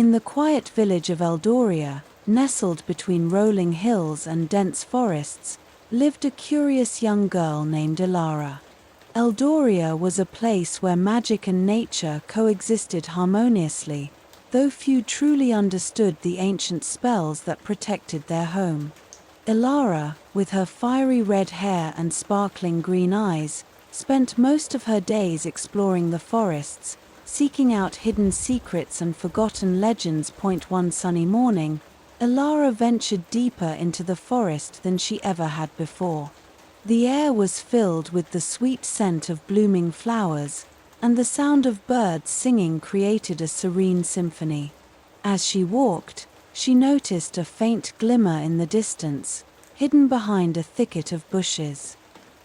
In the quiet village of Eldoria, nestled between rolling hills and dense forests, lived a curious young girl named Elara. Eldoria was a place where magic and nature coexisted harmoniously, though few truly understood the ancient spells that protected their home. Elara, with her fiery red hair and sparkling green eyes, spent most of her days exploring the forests, seeking out hidden secrets and forgotten legends. One sunny morning, Elara ventured deeper into the forest than she ever had before. The air was filled with the sweet scent of blooming flowers, and the sound of birds singing created a serene symphony. As she walked, she noticed a faint glimmer in the distance, hidden behind a thicket of bushes.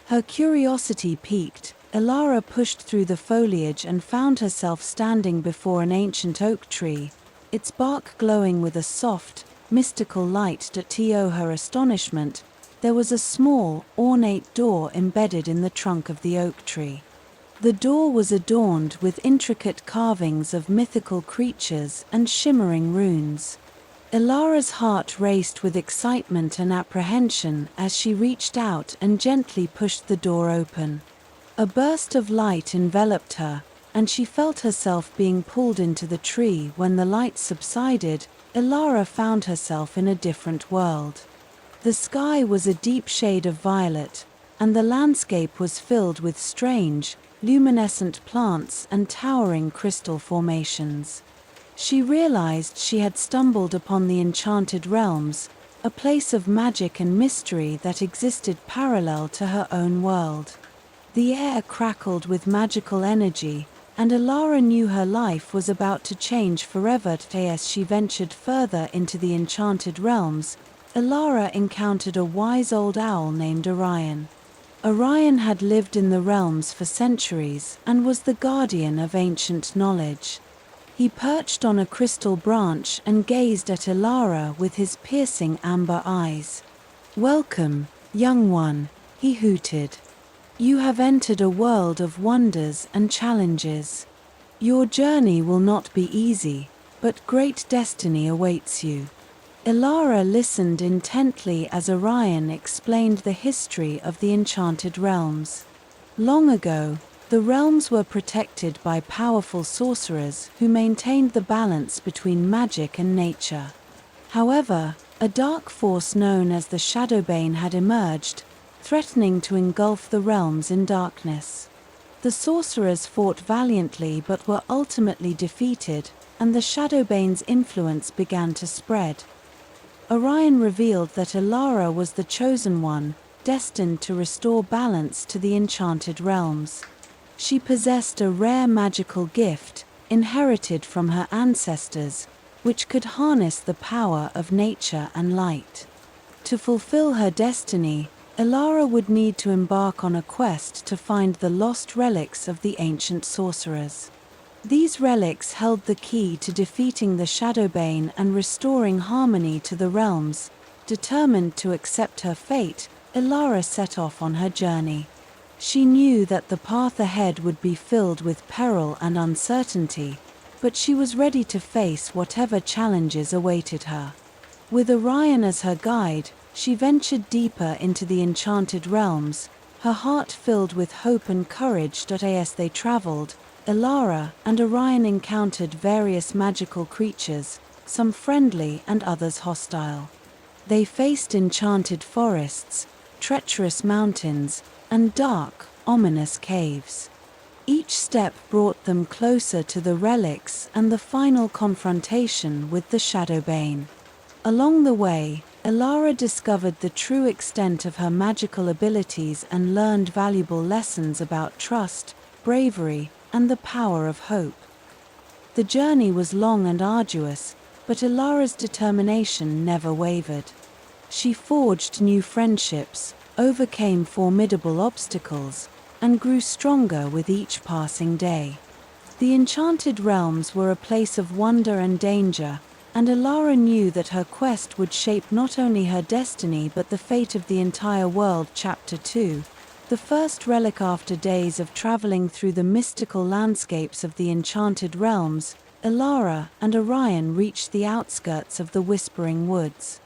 Her curiosity piqued. Elara pushed through the foliage and found herself standing before an ancient oak tree, its bark glowing with a soft, mystical light. To her astonishment, there was a small, ornate door embedded in the trunk of the oak tree. The door was adorned with intricate carvings of mythical creatures and shimmering runes. Elara's heart raced with excitement and apprehension as she reached out and gently pushed the door open. A burst of light enveloped her, and she felt herself being pulled into the tree. When the light subsided, Elara found herself in a different world. The sky was a deep shade of violet, and the landscape was filled with strange, luminescent plants and towering crystal formations. She realized she had stumbled upon the enchanted realms, a place of magic and mystery that existed parallel to her own world. The air crackled with magical energy, and Elara knew her life was about to change forever. As she ventured further into the enchanted realms, Elara encountered a wise old owl named Orion. Orion had lived in the realms for centuries and was the guardian of ancient knowledge. He perched on a crystal branch and gazed at Elara with his piercing amber eyes. "Welcome, young one," he hooted. "You have entered a world of wonders and challenges. Your journey will not be easy, but great destiny awaits you." Elara listened intently as Orion explained the history of the enchanted realms. Long ago, the realms were protected by powerful sorcerers who maintained the balance between magic and nature. However, a dark force known as the Shadowbane had emerged, threatening to engulf the realms in darkness. The sorcerers fought valiantly but were ultimately defeated, and the Shadowbane's influence began to spread. Orion revealed that Elara was the chosen one, destined to restore balance to the enchanted realms. She possessed a rare magical gift, inherited from her ancestors, which could harness the power of nature and light. To fulfill her destiny, Elara would need to embark on a quest to find the lost relics of the ancient sorcerers. These relics held the key to defeating the Shadowbane and restoring harmony to the realms. Determined to accept her fate, Elara set off on her journey. She knew that the path ahead would be filled with peril and uncertainty, but she was ready to face whatever challenges awaited her. With Orion as her guide, she ventured deeper into the enchanted realms, her heart filled with hope and courage. As they traveled, Elara and Orion encountered various magical creatures, some friendly and others hostile. They faced enchanted forests, treacherous mountains, and dark, ominous caves. Each step brought them closer to the relics and the final confrontation with the Shadowbane. Along the way, Elara discovered the true extent of her magical abilities and learned valuable lessons about trust, bravery, and the power of hope. The journey was long and arduous, but Elara's determination never wavered. She forged new friendships, overcame formidable obstacles, and grew stronger with each passing day. The enchanted realms were a place of wonder and danger, and Elara knew that her quest would shape not only her destiny but the fate of the entire world. Chapter 2. The first relic. After days of traveling through the mystical landscapes of the enchanted realms, Elara and Orion reached the outskirts of the Whispering Woods.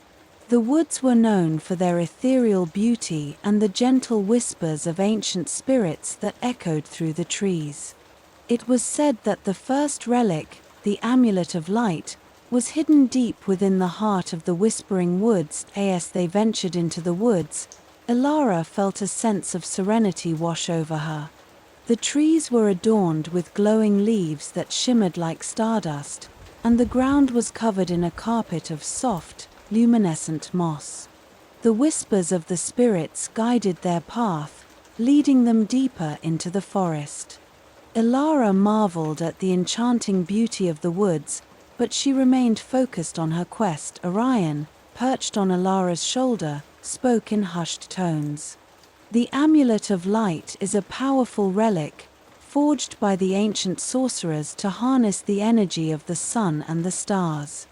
The woods were known for their ethereal beauty and the gentle whispers of ancient spirits that echoed through the trees. It was said that the first relic, the Amulet of Light, was hidden deep within the heart of the Whispering Woods. As they ventured into the woods, Elara felt a sense of serenity wash over her. The trees were adorned with glowing leaves that shimmered like stardust, and the ground was covered in a carpet of soft, luminescent moss. The whispers of the spirits guided their path, leading them deeper into the forest. Elara marveled at the enchanting beauty of the woods, but she remained focused on her quest. Orion, perched on Elara's shoulder, spoke in hushed tones. The Amulet of Light is a powerful relic, forged by the ancient sorcerers to harness the energy of the sun and the stars.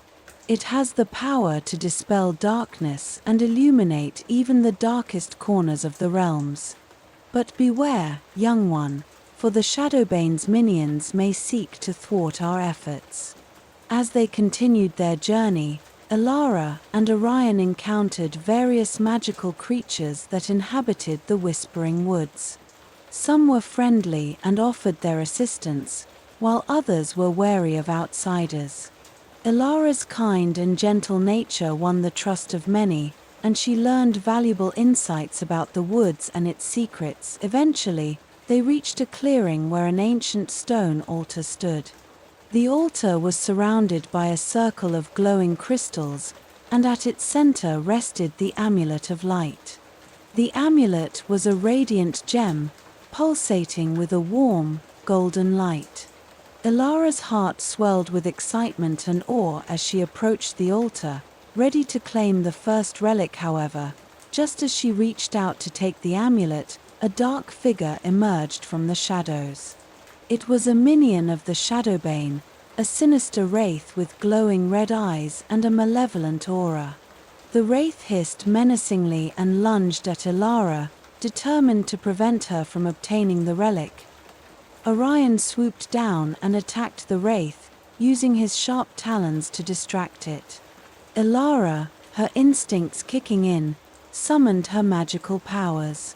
It has the power to dispel darkness and illuminate even the darkest corners of the realms. But beware, young one, for the Shadowbane's minions may seek to thwart our efforts. As they continued their journey, Elara and Orion encountered various magical creatures that inhabited the Whispering Woods. Some were friendly and offered their assistance, while others were wary of outsiders. Elara's kind and gentle nature won the trust of many, and she learned valuable insights about the woods and its secrets. Eventually, they reached a clearing where an ancient stone altar stood. The altar was surrounded by a circle of glowing crystals, and at its center rested the Amulet of Light. The amulet was a radiant gem, pulsating with a warm, golden light. Elara's heart swelled with excitement and awe as she approached the altar, ready to claim the first relic. However, just as she reached out to take the amulet, a dark figure emerged from the shadows. It was a minion of the Shadowbane, a sinister wraith with glowing red eyes and a malevolent aura. The wraith hissed menacingly and lunged at Elara, determined to prevent her from obtaining the relic. Orion swooped down and attacked the wraith, using his sharp talons to distract it. Elara, her instincts kicking in, summoned her magical powers.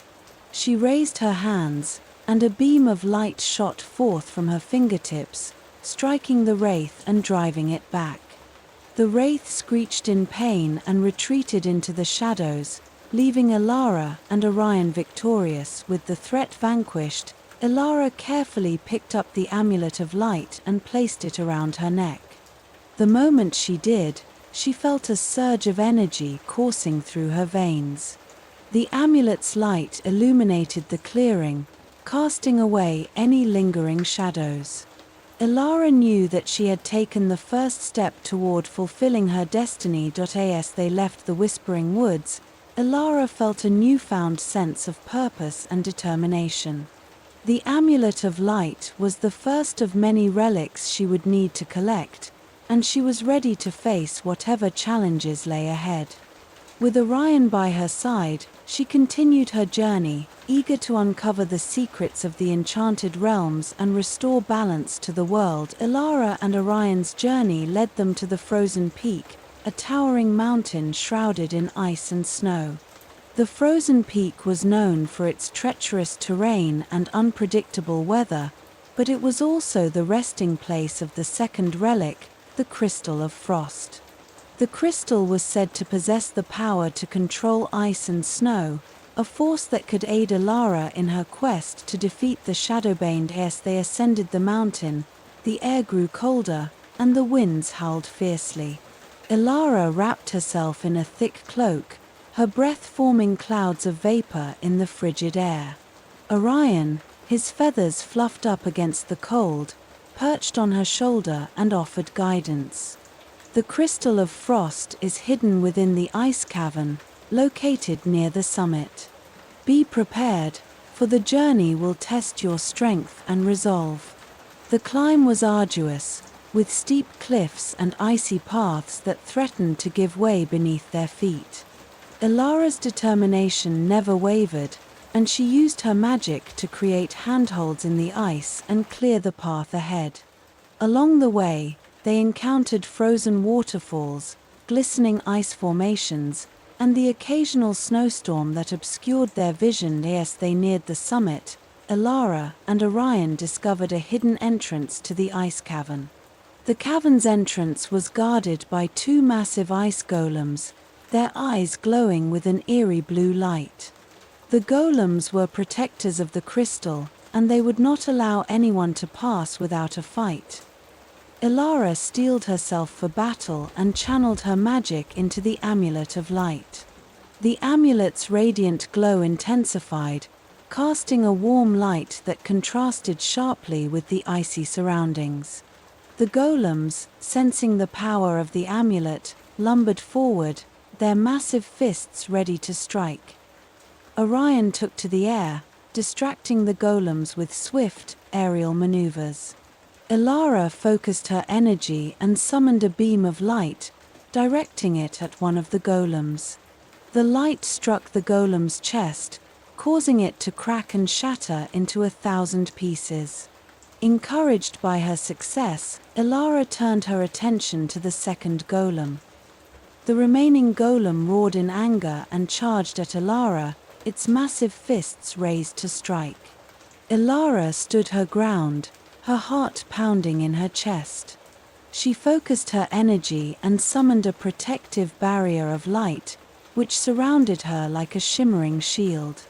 She raised her hands, and a beam of light shot forth from her fingertips, striking the wraith and driving it back. The wraith screeched in pain and retreated into the shadows, leaving Elara and Orion victorious. With the threat vanquished, Elara carefully picked up the Amulet of Light and placed it around her neck. The moment she did, she felt a surge of energy coursing through her veins. The amulet's light illuminated the clearing, casting away any lingering shadows. Elara knew that she had taken the first step toward fulfilling her destiny. As they left the Whispering Woods, Elara felt a newfound sense of purpose and determination. The Amulet of Light was the first of many relics she would need to collect, and she was ready to face whatever challenges lay ahead. With Orion by her side, she continued her journey, eager to uncover the secrets of the enchanted realms and restore balance to the world. Elara and Orion's journey led them to the frozen peak, a towering mountain shrouded in ice and snow. The frozen peak was known for its treacherous terrain and unpredictable weather, but it was also the resting place of the second relic, the Crystal of Frost. The crystal was said to possess the power to control ice and snow, a force that could aid Elara in her quest to defeat the Shadowbane. As they ascended the mountain, the air grew colder, and the winds howled fiercely. Elara wrapped herself in a thick cloak, her breath forming clouds of vapor in the frigid air. Orion, his feathers fluffed up against the cold, perched on her shoulder and offered guidance. The Crystal of Frost is hidden within the ice cavern, located near the summit. Be prepared, for the journey will test your strength and resolve. The climb was arduous, with steep cliffs and icy paths that threatened to give way beneath their feet. Elara's determination never wavered, and she used her magic to create handholds in the ice and clear the path ahead. Along the way, they encountered frozen waterfalls, glistening ice formations, and the occasional snowstorm that obscured their vision. As they neared the summit, Elara and Orion discovered a hidden entrance to the ice cavern. The cavern's entrance was guarded by two massive ice golems, their eyes glowing with an eerie blue light. The golems were protectors of the crystal, and they would not allow anyone to pass without a fight. Elara steeled herself for battle and channeled her magic into the Amulet of Light. The amulet's radiant glow intensified, casting a warm light that contrasted sharply with the icy surroundings. The golems, sensing the power of the amulet, lumbered forward, their massive fists ready to strike. Orion took to the air, distracting the golems with swift, aerial maneuvers. Elara focused her energy and summoned a beam of light, directing it at one of the golems. The light struck the golem's chest, causing it to crack and shatter into 1,000 pieces. Encouraged by her success, Elara turned her attention to the second golem. The remaining golem roared in anger and charged at Elara, its massive fists raised to strike. Elara stood her ground, her heart pounding in her chest. She focused her energy and summoned a protective barrier of light, which surrounded her like a shimmering shield.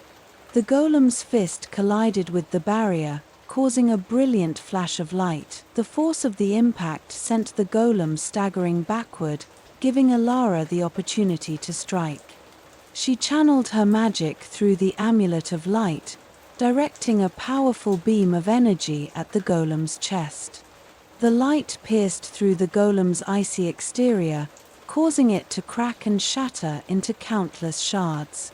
The golem's fist collided with the barrier, causing a brilliant flash of light. The force of the impact sent the golem staggering backward, giving Elara the opportunity to strike. She channeled her magic through the Amulet of Light, directing a powerful beam of energy at the golem's chest. The light pierced through the golem's icy exterior, causing it to crack and shatter into countless shards.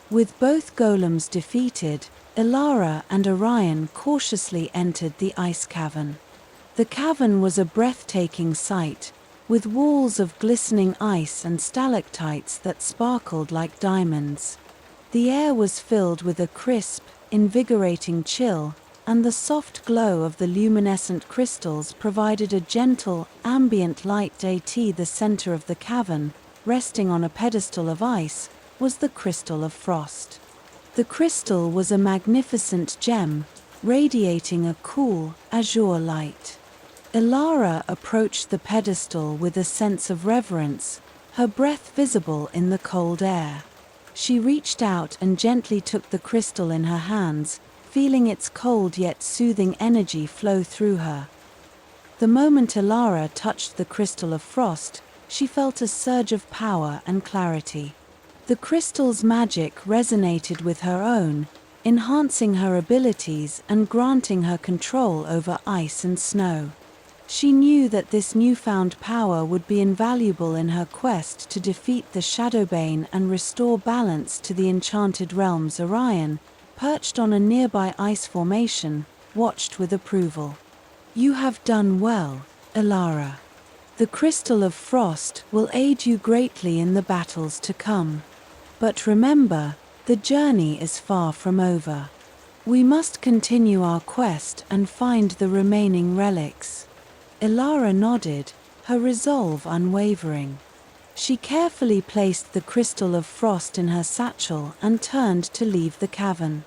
With both golems defeated, Elara and Orion cautiously entered the ice cavern. The cavern was a breathtaking sight, with walls of glistening ice and stalactites that sparkled like diamonds. The air was filled with a crisp, invigorating chill, and the soft glow of the luminescent crystals provided a gentle, ambient light. At the center of the cavern, resting on a pedestal of ice, was the crystal of frost. The crystal was a magnificent gem, radiating a cool, azure light. Elara approached the pedestal with a sense of reverence, her breath visible in the cold air. She reached out and gently took the crystal in her hands, feeling its cold yet soothing energy flow through her. The moment Elara touched the crystal of frost, she felt a surge of power and clarity. The crystal's magic resonated with her own, enhancing her abilities and granting her control over ice and snow. She knew that this newfound power would be invaluable in her quest to defeat the Shadowbane and restore balance to the enchanted realms. Orion, perched on a nearby ice formation, watched with approval. "You have done well, Elara. The crystal of frost will aid you greatly in the battles to come. But remember, the journey is far from over. We must continue our quest and find the remaining relics." Elara nodded, her resolve unwavering. She carefully placed the crystal of frost in her satchel and turned to leave the cavern.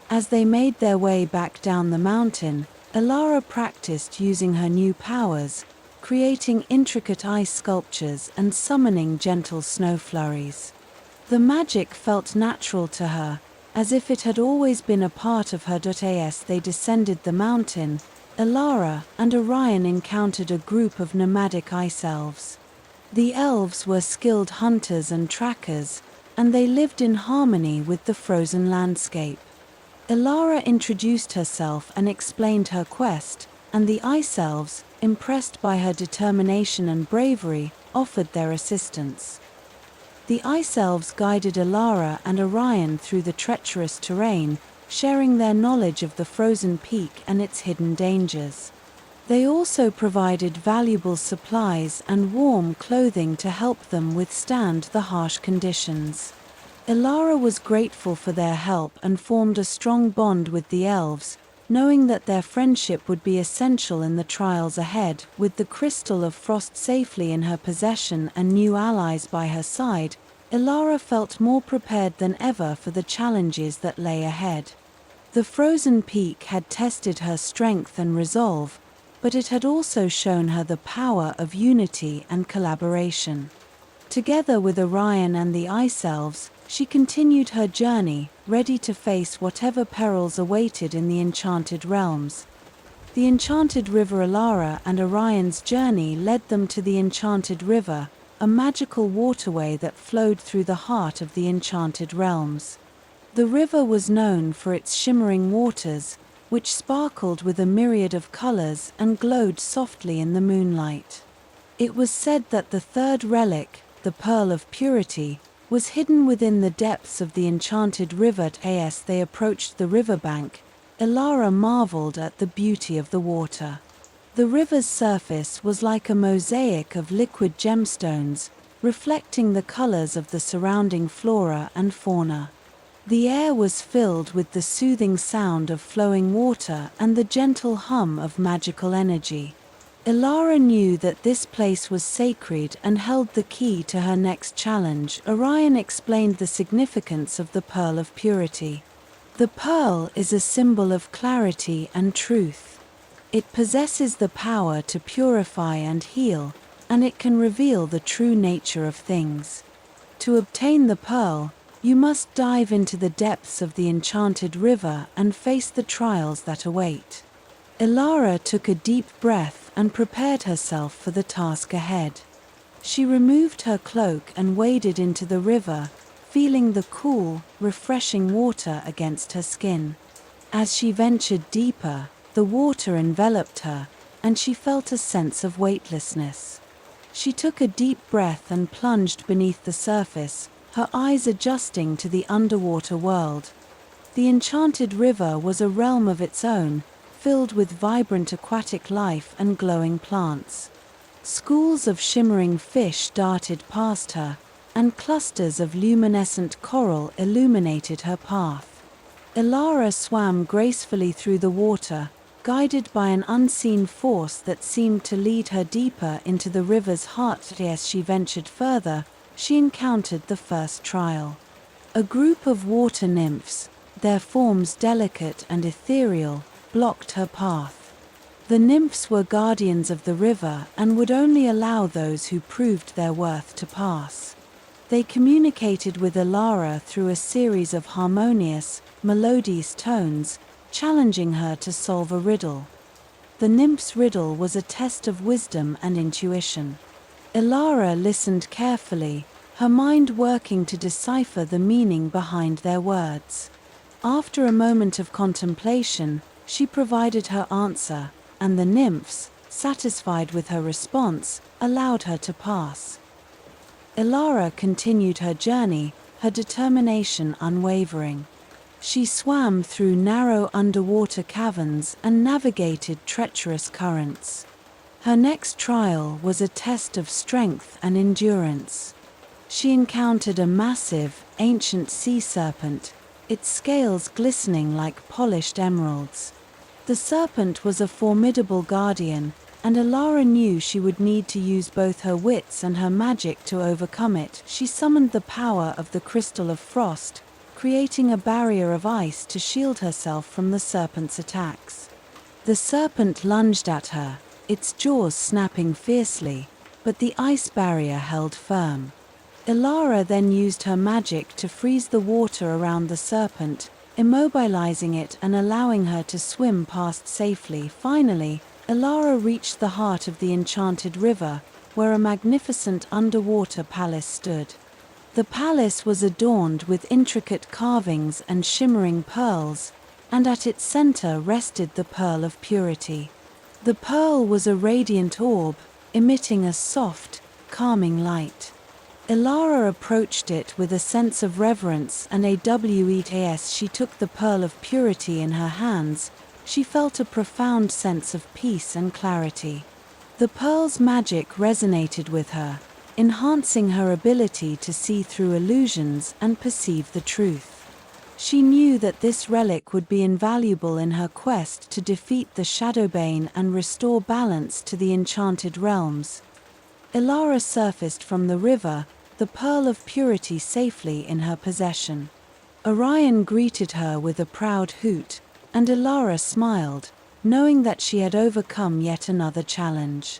As they made their way back down the mountain, Elara practiced using her new powers, creating intricate ice sculptures and summoning gentle snow flurries. The magic felt natural to her, as if it had always been a part of her. As they descended the mountain, Elara and Orion encountered a group of nomadic ice elves. The elves were skilled hunters and trackers, and they lived in harmony with the frozen landscape. Elara introduced herself and explained her quest, and the ice elves, impressed by her determination and bravery, offered their assistance. The ice elves guided Elara and Orion through the treacherous terrain, sharing their knowledge of the frozen peak and its hidden dangers. They also provided valuable supplies and warm clothing to help them withstand the harsh conditions. Ilara was grateful for their help and formed a strong bond with the elves, knowing that their friendship would be essential in the trials ahead. With the crystal of frost safely in her possession and new allies by her side, Ilara felt more prepared than ever for the challenges that lay ahead. The frozen peak had tested her strength and resolve, but it had also shown her the power of unity and collaboration. Together with Orion and the Ice Elves, she continued her journey, ready to face whatever perils awaited in the enchanted realms. The enchanted river Ilara and Orion's journey led them to the enchanted river, a magical waterway that flowed through the heart of the enchanted realms. The river was known for its shimmering waters, which sparkled with a myriad of colors and glowed softly in the moonlight. It was said that the third relic, the Pearl of Purity, was hidden within the depths of the enchanted river. As they approached the riverbank, Ilara marveled at the beauty of the water. The river's surface was like a mosaic of liquid gemstones, reflecting the colors of the surrounding flora and fauna. The air was filled with the soothing sound of flowing water and the gentle hum of magical energy. Ilara knew that this place was sacred and held the key to her next challenge. Orion explained the significance of the Pearl of Purity. The pearl is a symbol of clarity and truth. It possesses the power to purify and heal, and it can reveal the true nature of things. To obtain the pearl, you must dive into the depths of the enchanted river and face the trials that await. Ilara took a deep breath and prepared herself for the task ahead. She removed her cloak and waded into the river, feeling the cool, refreshing water against her skin. As she ventured deeper, the water enveloped her, and she felt a sense of weightlessness. She took a deep breath and plunged beneath the surface, her eyes adjusting to the underwater world. The enchanted river was a realm of its own, filled with vibrant aquatic life and glowing plants. Schools of shimmering fish darted past her, and clusters of luminescent coral illuminated her path. Ilara swam gracefully through the water, guided by an unseen force that seemed to lead her deeper into the river's heart. As she ventured further, she encountered the first trial. A group of water nymphs, their forms delicate and ethereal, blocked her path. The nymphs were guardians of the river and would only allow those who proved their worth to pass. They communicated with Ilara through a series of harmonious, melodious tones, challenging her to solve a riddle. The nymph's riddle was a test of wisdom and intuition. Ilara listened carefully, her mind working to decipher the meaning behind their words. After a moment of contemplation, she provided her answer, and the nymphs, satisfied with her response, allowed her to pass. Ilara continued her journey, her determination unwavering. She swam through narrow underwater caverns and navigated treacherous currents. Her next trial was a test of strength and endurance. She encountered a massive, ancient sea serpent, its scales glistening like polished emeralds. The serpent was a formidable guardian, and Ilara knew she would need to use both her wits and her magic to overcome it. She summoned the power of the Crystal of Frost, creating a barrier of ice to shield herself from the serpent's attacks. The serpent lunged at her, its jaws snapping fiercely, but the ice barrier held firm. Ilara then used her magic to freeze the water around the serpent, immobilizing it and allowing her to swim past safely. Finally, Ilara reached the heart of the enchanted river, where a magnificent underwater palace stood. The palace was adorned with intricate carvings and shimmering pearls, and at its center rested the Pearl of Purity. The pearl was a radiant orb, emitting a soft, calming light. Ilara approached it with a sense of reverence and as she took the Pearl of Purity in her hands, she felt a profound sense of peace and clarity. The pearl's magic resonated with her, enhancing her ability to see through illusions and perceive the truth. She knew that this relic would be invaluable in her quest to defeat the Shadowbane and restore balance to the enchanted realms. Elara surfaced from the river, the pearl of purity safely in her possession. Orion greeted her with a proud hoot, and Elara smiled, knowing that she had overcome yet another challenge.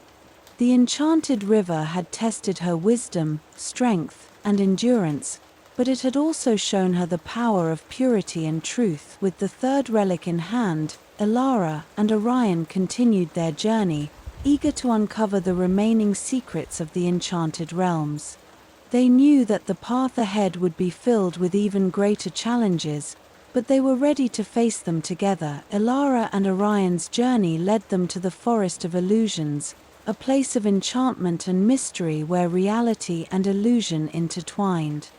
The enchanted river had tested her wisdom, strength, and endurance, but it had also shown her the power of purity and truth. With the third relic in hand, Elara and Orion continued their journey, eager to uncover the remaining secrets of the enchanted realms. They knew that the path ahead would be filled with even greater challenges, but they were ready to face them together. Elara and Orion's journey led them to the Forest of Illusions, a place of enchantment and mystery where reality and illusion intertwined.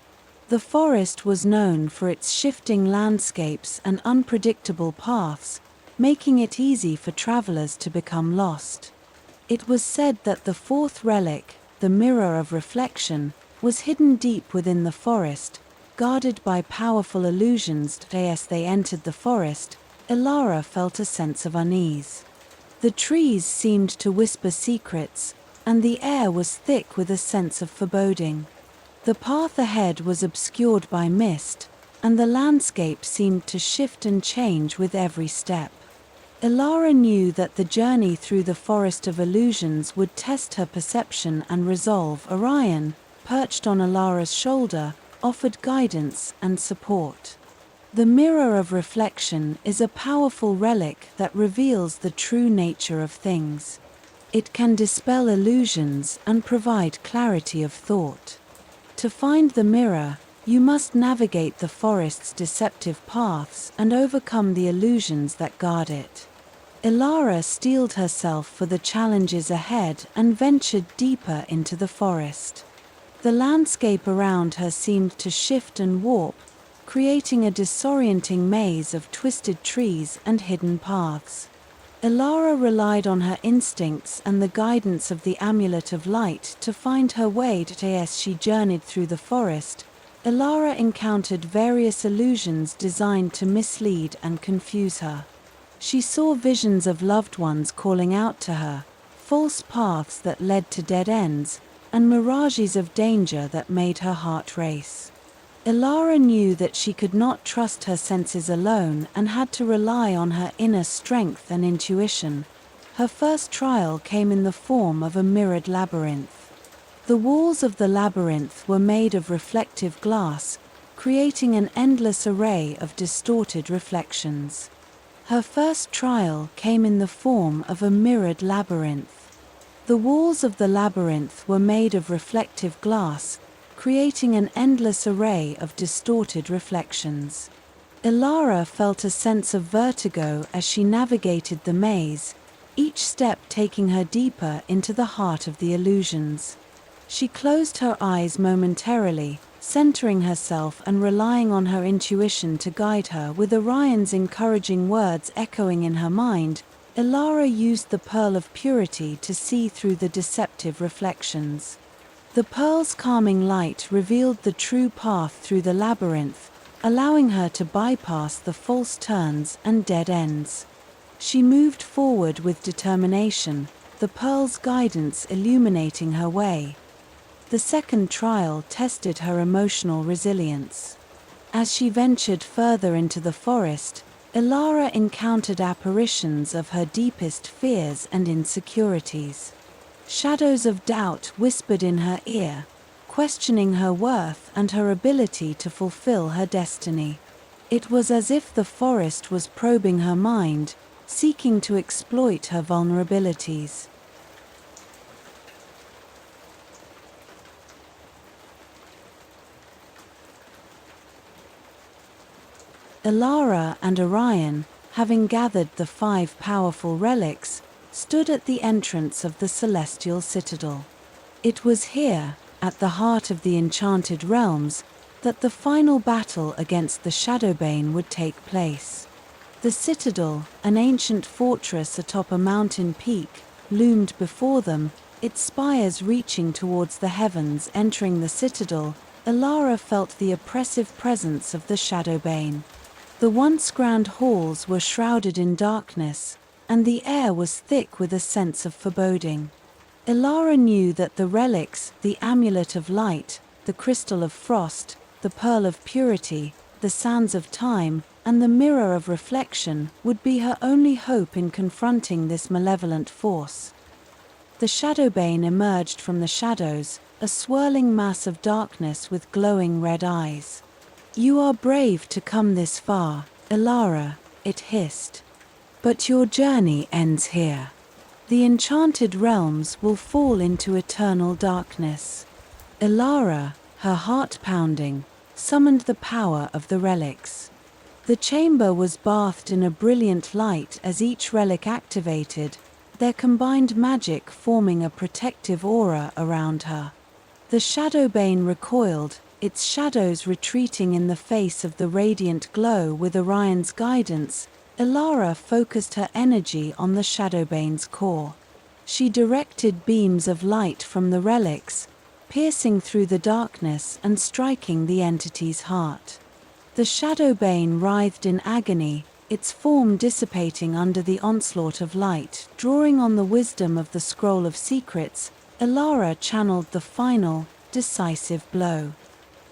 The forest was known for its shifting landscapes and unpredictable paths, making it easy for travelers to become lost. It was said that the fourth relic, the Mirror of Reflection, was hidden deep within the forest, guarded by powerful illusions. As they entered the forest, Elara felt a sense of unease. The trees seemed to whisper secrets, and the air was thick with a sense of foreboding. The path ahead was obscured by mist, and the landscape seemed to shift and change with every step. Elara knew that the journey through the Forest of Illusions would test her perception and resolve. Orion, perched on Elara's shoulder, offered guidance and support. The Mirror of Reflection is a powerful relic that reveals the true nature of things. It can dispel illusions and provide clarity of thought. To find the mirror, you must navigate the forest's deceptive paths and overcome the illusions that guard it. Elara steeled herself for the challenges ahead and ventured deeper into the forest. The landscape around her seemed to shift and warp, creating a disorienting maze of twisted trees and hidden paths. Elara relied on her instincts and the guidance of the Amulet of Light to find her way. As she journeyed through the forest, Elara encountered various illusions designed to mislead and confuse her. She saw visions of loved ones calling out to her, false paths that led to dead ends, and mirages of danger that made her heart race. Elara knew that she could not trust her senses alone and had to rely on her inner strength and intuition. Her first trial came in the form of a mirrored labyrinth. The walls of the labyrinth were made of reflective glass, creating an endless array of distorted reflections. Her first trial came in the form of a mirrored labyrinth. The walls of the labyrinth were made of reflective glass, creating an endless array of distorted reflections. Elara felt a sense of vertigo as she navigated the maze, each step taking her deeper into the heart of the illusions. She closed her eyes momentarily, centering herself and relying on her intuition to guide her. With Orion's encouraging words echoing in her mind, Elara used the Pearl of Purity to see through the deceptive reflections. The pearl's calming light revealed the true path through the labyrinth, allowing her to bypass the false turns and dead ends. She moved forward with determination, the pearl's guidance illuminating her way. The second trial tested her emotional resilience. As she ventured further into the forest, Elara encountered apparitions of her deepest fears and insecurities. Shadows of doubt whispered in her ear, questioning her worth and her ability to fulfill her destiny. It was as if the forest was probing her mind, seeking to exploit her vulnerabilities. Elara and Orion, having gathered the 5 powerful relics, stood at the entrance of the celestial citadel. It was here, at the heart of the enchanted realms, that the final battle against the Shadowbane would take place. The citadel, an ancient fortress atop a mountain peak, loomed before them, its spires reaching towards the heavens. Entering the citadel, Alara felt the oppressive presence of the Shadowbane. The once grand halls were shrouded in darkness, and the air was thick with a sense of foreboding. Alara knew that the relics, the amulet of light, the crystal of frost, the pearl of purity, the sands of time, and the mirror of reflection, would be her only hope in confronting this malevolent force. The Shadowbane emerged from the shadows, a swirling mass of darkness with glowing red eyes. "You are brave to come this far, Alara," it hissed. "But your journey ends here. The enchanted realms will fall into eternal darkness." Alara, her heart pounding, summoned the power of the relics. The chamber was bathed in a brilliant light as each relic activated, their combined magic forming a protective aura around her. The Shadowbane recoiled, its shadows retreating in the face of the radiant glow. With Orion's guidance, Alara focused her energy on the Shadowbane's core. She directed beams of light from the relics, piercing through the darkness and striking the entity's heart. The Shadowbane writhed in agony, its form dissipating under the onslaught of light. Drawing on the wisdom of the Scroll of Secrets, Alara channeled the final, decisive blow.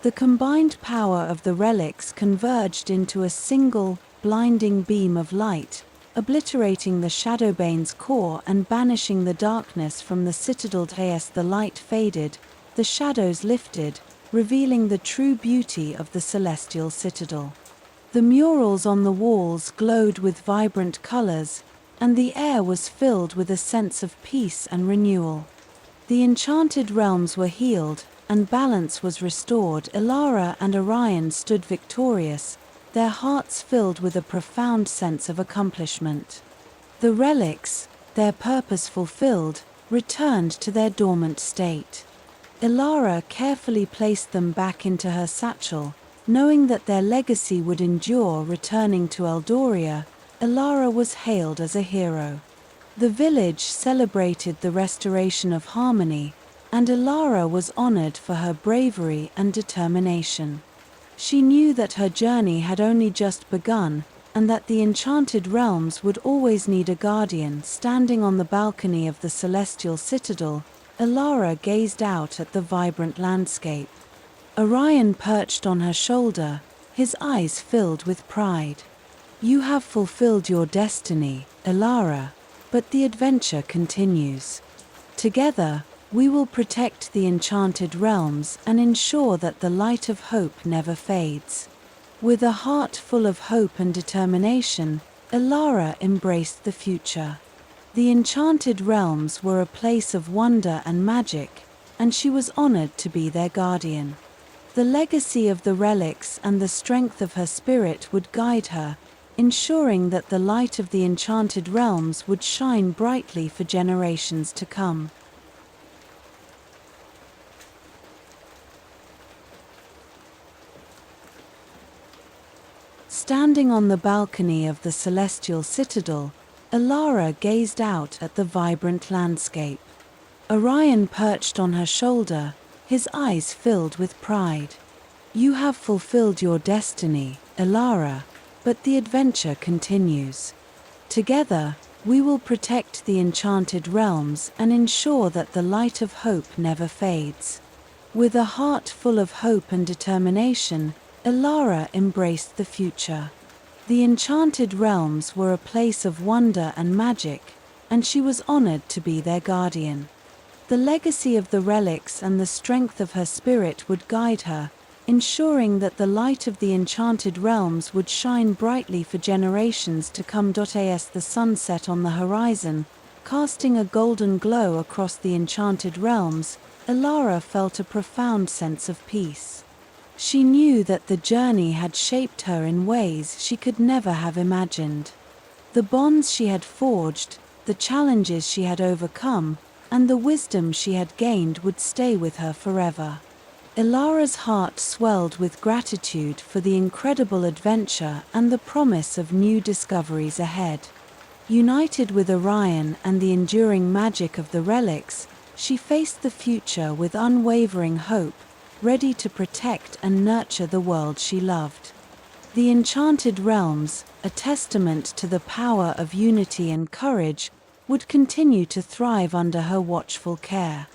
The combined power of the relics converged into a single, blinding beam of light, obliterating the Shadowbane's core and banishing the darkness from the citadel. As the light faded, the shadows lifted, revealing the true beauty of the celestial citadel. The murals on the walls glowed with vibrant colors, and the air was filled with a sense of peace and renewal. The enchanted realms were healed, and balance was restored. Alara and Orion stood victorious, their hearts filled with a profound sense of accomplishment. The relics, their purpose fulfilled, returned to their dormant state. Alara carefully placed them back into her satchel, knowing that their legacy would endure. Returning to Eldoria, Alara was hailed as a hero. The village celebrated the restoration of harmony, and Alara was honored for her bravery and determination. She knew that her journey had only just begun, and that the enchanted realms would always need a guardian. Standing on the balcony of the celestial citadel, Alara gazed out at the vibrant landscape. Orion perched on her shoulder, his eyes filled with pride. "You have fulfilled your destiny, Alara, but the adventure continues. Together, we will protect the enchanted realms and ensure that the light of hope never fades." With a heart full of hope and determination, Alara embraced the future. The enchanted realms were a place of wonder and magic, and she was honored to be their guardian. The legacy of the relics and the strength of her spirit would guide her, ensuring that the light of the enchanted realms would shine brightly for generations to come. Standing on the balcony of the celestial citadel, Alara gazed out at the vibrant landscape. Orion perched on her shoulder, his eyes filled with pride. "You have fulfilled your destiny, Alara, but the adventure continues. Together, we will protect the enchanted realms and ensure that the light of hope never fades." With a heart full of hope and determination, Alara embraced the future. The enchanted realms were a place of wonder and magic, and she was honored to be their guardian. The legacy of the relics and the strength of her spirit would guide her, ensuring that the light of the enchanted realms would shine brightly for generations to come. As the sun set on the horizon, casting a golden glow across the enchanted realms, Alara felt a profound sense of peace. She knew that the journey had shaped her in ways she could never have imagined. The bonds she had forged, the challenges she had overcome, and the wisdom she had gained would stay with her forever. Alara's heart swelled with gratitude for the incredible adventure and the promise of new discoveries ahead. United with Orion and the enduring magic of the relics, She faced the future with unwavering hope, ready to protect and nurture the world she loved. The enchanted realms, a testament to the power of unity and courage, would continue to thrive under her watchful care.